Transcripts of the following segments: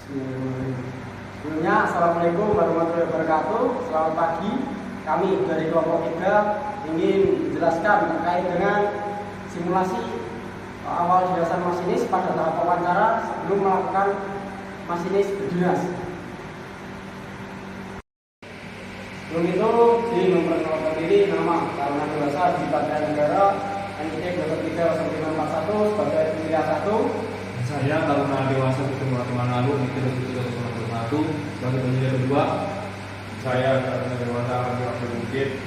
Sebelumnya, Assalamualaikum warahmatullahi wabarakatuh. Selamat pagi. Kami dari kelompok 3 ingin menjelaskan terkait dengan simulasi awal jelasan masinis pada tahap wawancara sebelum melakukan masinis berdinas. Sebelum itu, memperkenalkan diri, nama, karena dewasa di Partai Negara, NIT 230541 sebagai pemilihan 1. Saya Taruna Dewasa Ketemu Teman Lalu NIT 2301 sebagai pemilihan kedua. Saya Taruna Dewasa Abdul Abdul Bukit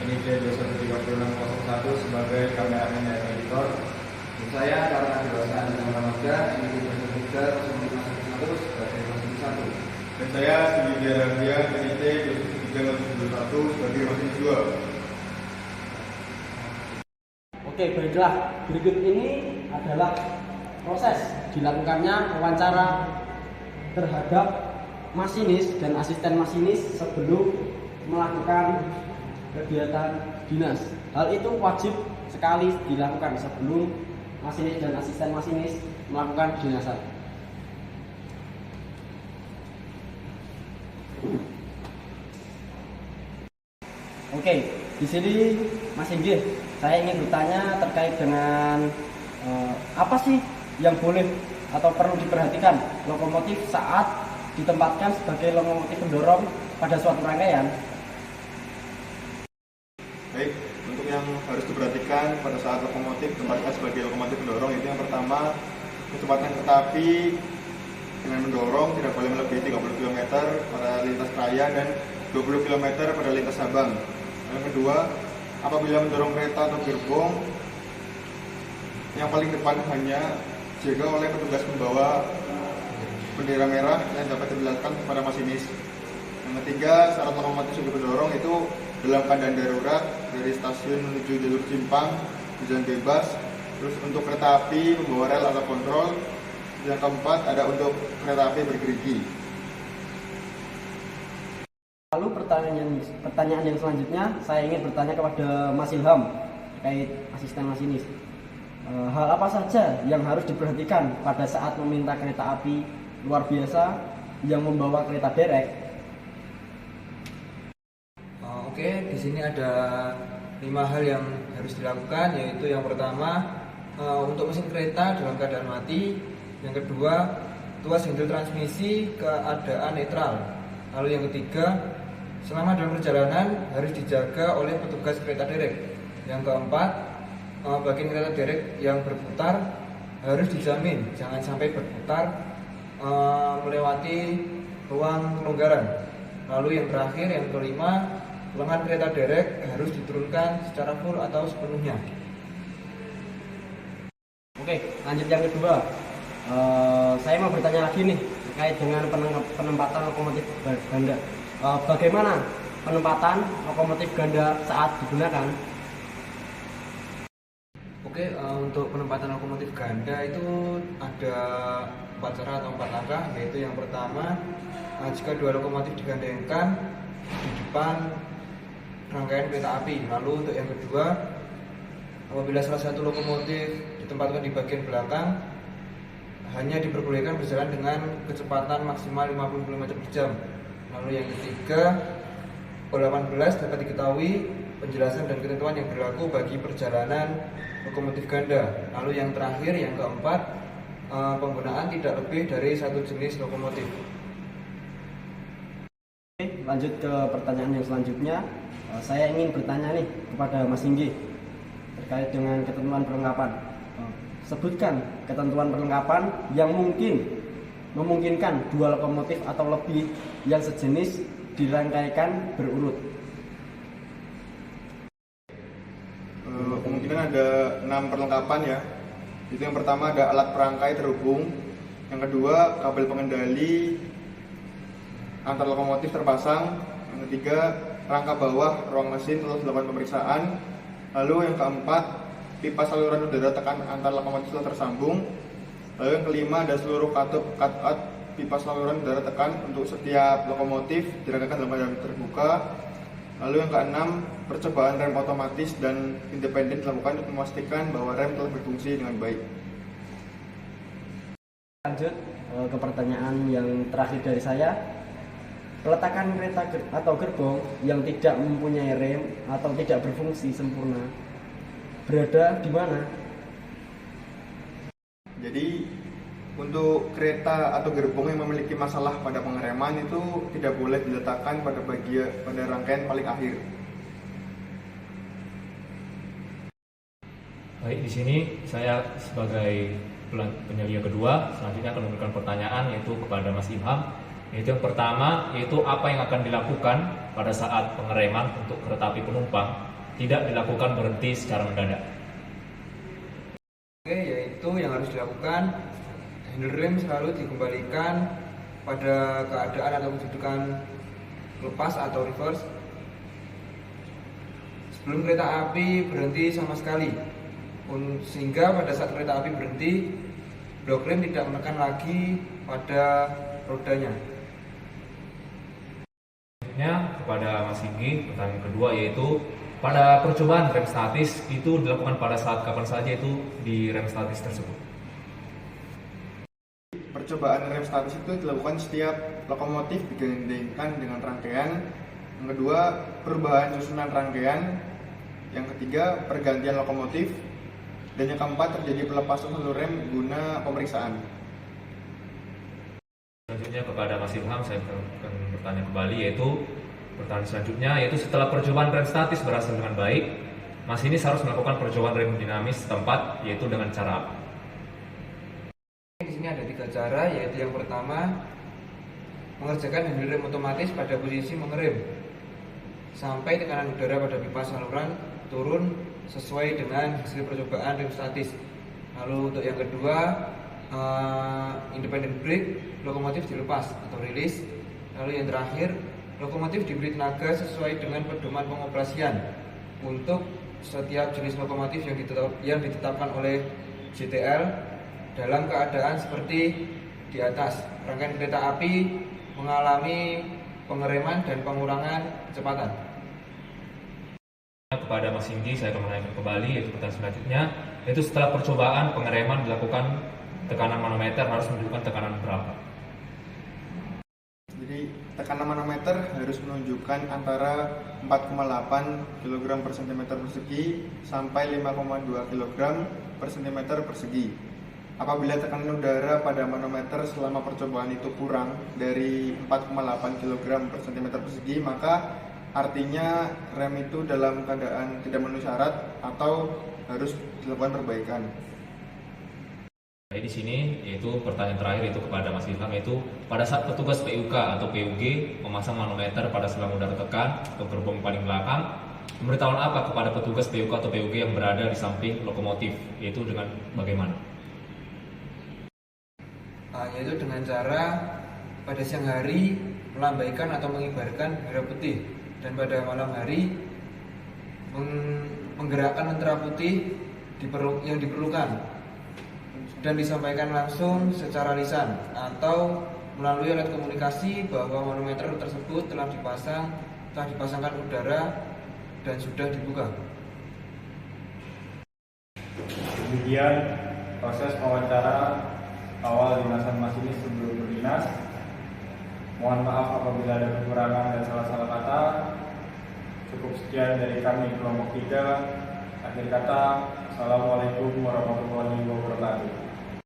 NIT 230601 sebagai kameramen dan editor. Saya Taruna Dewasa Anjing Ramadan NIT 2301 sebagai masinis 1. Dan saya Sudi Radian NIT 2301 sebagai masinis 2. Oke, baiklah. Berikut ini adalah proses dilakukannya wawancara terhadap masinis dan asisten masinis sebelum melakukan kegiatan dinas. Hal itu wajib sekali dilakukan sebelum masinis dan asisten masinis melakukan dinasan. Oke, di sini Mas Inggih, saya ingin bertanya terkait dengan apa sih yang boleh atau perlu diperhatikan lokomotif saat ditempatkan sebagai lokomotif pendorong pada suatu rangkaian? Baik, untuk yang harus diperhatikan pada saat lokomotif ditempatkan sebagai lokomotif pendorong itu yang pertama, kecepatan kereta api dengan mendorong tidak boleh melebihi 30 km pada lintas raya dan 20 km pada lintas Sabang. Yang kedua, apabila mendorong kereta atau gerbong, yang paling depan hanya dijaga oleh petugas pembawa bendera merah yang dapat diperlihatkan kepada masinis. Yang ketiga, syarat lokomotif sebagai pendorong itu dalam keadaan darurat dari stasiun menuju jalur simpang di jalan bebas. Terus untuk kereta api membawa rel atau kontrol. Yang keempat ada untuk kereta api bergerigi. Lalu pertanyaan yang selanjutnya, saya ingin bertanya kepada Mas Ilham terkait asisten masinis. Hal apa saja yang harus diperhatikan pada saat meminta kereta api luar biasa yang membawa kereta derek? Oke, di sini ada 5 hal yang harus dilakukan, yaitu yang pertama untuk mesin kereta dalam keadaan mati, yang kedua tuas handle transmisi keadaan netral, lalu yang ketiga selama dalam perjalanan harus dijaga oleh petugas kereta derek, yang keempat bagian kereta derek yang berputar harus dijamin jangan sampai berputar melewati ruang pelonggaran. Lalu yang terakhir, yang kelima, lengan kereta derek harus diturunkan secara full atau sepenuhnya. Oke, lanjut yang kedua. Saya mau bertanya lagi nih terkait dengan penempatan lokomotif ganda. Bagaimana penempatan lokomotif ganda saat digunakan? Oke, untuk penempatan lokomotif ganda itu ada 4 cara atau 4 langkah, yaitu yang pertama, jika 2 lokomotif digandengkan di depan rangkaian kereta api. Lalu untuk yang kedua, apabila salah satu lokomotif ditempatkan di bagian belakang, hanya diperbolehkan berjalan dengan kecepatan maksimal 50 km per jam. Lalu yang ketiga, 18 dapat diketahui penjelasan dan ketentuan yang berlaku bagi perjalanan lokomotif ganda. Lalu yang terakhir, yang keempat, penggunaan tidak lebih dari 1 jenis lokomotif. Oke, lanjut ke pertanyaan yang selanjutnya. Saya ingin bertanya nih kepada Mas Inggih terkait dengan ketentuan perlengkapan. Sebutkan ketentuan perlengkapan yang memungkinkan 2 lokomotif atau lebih yang sejenis dirangkaikan berurut. Kemungkinan ada 6 perlengkapan ya. Itu yang pertama ada alat perangkai terhubung. Yang kedua, kabel pengendali antar lokomotif terpasang. Yang ketiga, rangka bawah ruang mesin telah dilakukan pemeriksaan. Lalu yang keempat, pipa saluran udara tekan antar lokomotif telah tersambung. Lalu yang kelima, ada seluruh katup cut-out pipa saluran udara tekan untuk setiap lokomotif dirangkaikan dalam keadaan terbuka. Lalu yang keenam, percobaan rem otomatis dan independen dilakukan untuk memastikan bahwa rem telah berfungsi dengan baik. Lanjut ke pertanyaan yang terakhir dari saya. Peletakan kereta atau gerbong yang tidak mempunyai rem atau tidak berfungsi sempurna berada di mana? Jadi untuk kereta atau gerbong yang memiliki masalah pada pengereman itu tidak boleh diletakkan pada rangkaian paling akhir. Baik, di sini saya sebagai penyelia kedua selanjutnya akan memberikan pertanyaan yaitu kepada Mas Ilham. Yaitu yang pertama, yaitu apa yang akan dilakukan pada saat pengereman untuk kereta api penumpang tidak dilakukan berhenti secara mendadak. Oke, yaitu yang harus dilakukan, handle rem selalu dikembalikan pada keadaan atau kedudukan lepas atau reverse sebelum kereta api berhenti sama sekali, sehingga pada saat kereta api berhenti, blok rem tidak menekan lagi pada rodanya. Selanjutnya kepada Mas Singgi, pertanyaan kedua yaitu pada percobaan rem statis itu dilakukan pada saat kapan saja itu di rem statis tersebut? Percobaan rem statis itu dilakukan setiap lokomotif digandengkan dengan rangkaian. Yang kedua, perubahan susunan rangkaian. Yang ketiga, pergantian lokomotif. Dan yang keempat, terjadi pelepasan hulu rem guna pemeriksaan. Selanjutnya kepada Mas Ilham, saya akan bertanya kembali yaitu pertanyaan selanjutnya yaitu setelah percobaan rem statis berhasil dengan baik, Mas ini harus melakukan percobaan rem dinamis setempat yaitu dengan cara apa? Di sini ada 3 cara, yaitu yang pertama mengerjakan handle rem otomatis pada posisi mengerem sampai tekanan udara pada pipa saluran turun sesuai dengan hasil percobaan rem statis. Lalu untuk yang kedua, independent brake, lokomotif dilepas atau rilis. Lalu yang terakhir, lokomotif diberi tenaga sesuai dengan pedoman pengoperasian untuk setiap jenis lokomotif yang ditetapkan oleh JTL dalam keadaan seperti di atas. Rangkaian kereta api mengalami pengereman dan pengurangan kecepatan. Kepada Mas Singgi, saya akan menanyakan kembali yaitu pertanyaan selanjutnya yaitu setelah percobaan pengereman dilakukan, tekanan manometer harus menunjukkan tekanan berapa? Jadi tekanan manometer harus menunjukkan antara 4,8 kg per cm persegi sampai 5,2 kg per cm persegi. Apabila tekanan udara pada manometer selama percobaan itu kurang dari 4,8 kg per cm persegi, maka artinya rem itu dalam keadaan tidak memenuhi syarat atau harus dilakukan perbaikan. Di sini yaitu pertanyaan terakhir itu kepada Mas Ilham yaitu pada saat petugas PUK atau PUG memasang manometer pada selang udara tekan atau gerbong paling belakang, pemberitahuan apa kepada petugas PUK atau PUG yang berada di samping lokomotif, yaitu dengan bagaimana? Yaitu dengan cara pada siang hari melambaikan atau mengibarkan bendera putih, dan pada malam hari menggerakkan lentera putih yang diperlukan dan disampaikan langsung secara lisan atau melalui alat komunikasi bahwa manometer tersebut telah dipasangkan udara dan sudah dibuka. Demikian proses wawancara awal dinasan masinis sebelum berdinas. Mohon maaf apabila ada kekurangan dan salah-salah kata. Cukup sekian dari kami kelompok 3. Akhir kata, Assalamualaikum warahmatullahi wabarakatuh.